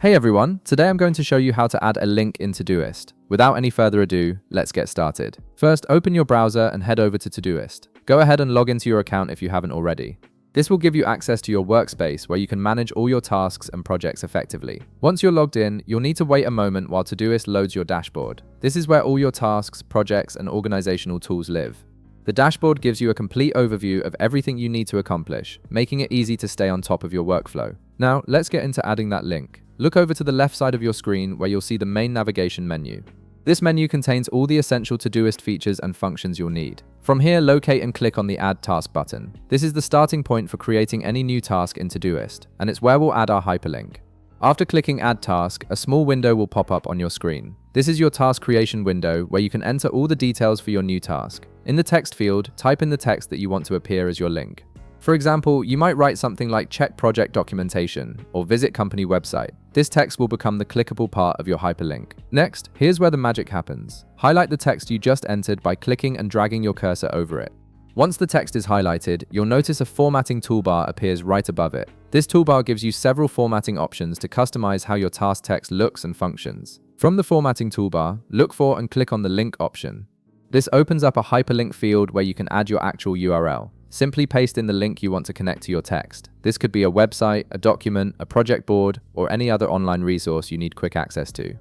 Hey everyone, today I'm going to show you how to add a link in Todoist. Without any further ado, let's get started. First, open your browser and head over to Todoist. Go ahead and log into your account if you haven't already. This will give you access to your workspace where you can manage all your tasks and projects effectively. Once you're logged in, you'll need to wait a moment while Todoist loads your dashboard. This is where all your tasks, projects, and organizational tools live. The dashboard gives you a complete overview of everything you need to accomplish, making it easy to stay on top of your workflow. Now, let's get into adding that link. Look over to the left side of your screen where you'll see the main navigation menu. This menu contains all the essential Todoist features and functions you'll need. From here, locate and click on the Add Task button. This is the starting point for creating any new task in Todoist, and it's where we'll add our hyperlink. After clicking Add Task, a small window will pop up on your screen. This is your task creation window where you can enter all the details for your new task. In the text field, type in the text that you want to appear as your link. For example, you might write something like check project documentation or visit company website. This text will become the clickable part of your hyperlink. Next, here's where the magic happens. Highlight the text you just entered by clicking and dragging your cursor over it. Once the text is highlighted, you'll notice a formatting toolbar appears right above it. This toolbar gives you several formatting options to customize how your task text looks and functions. From the formatting toolbar, look for and click on the link option. This opens up a hyperlink field where you can add your actual URL. Simply paste in the link you want to connect to your text. This could be a website, a document, a project board, or any other online resource you need quick access to.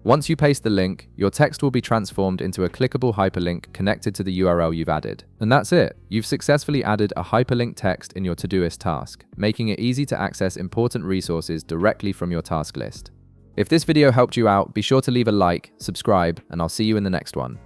Once you paste the link, your text will be transformed into a clickable hyperlink connected to the URL you've added. And that's it. You've successfully added a hyperlink text in your Todoist task, making it easy to access important resources directly from your task list. If this video helped you out, be sure to leave a like, subscribe, and I'll see you in the next one.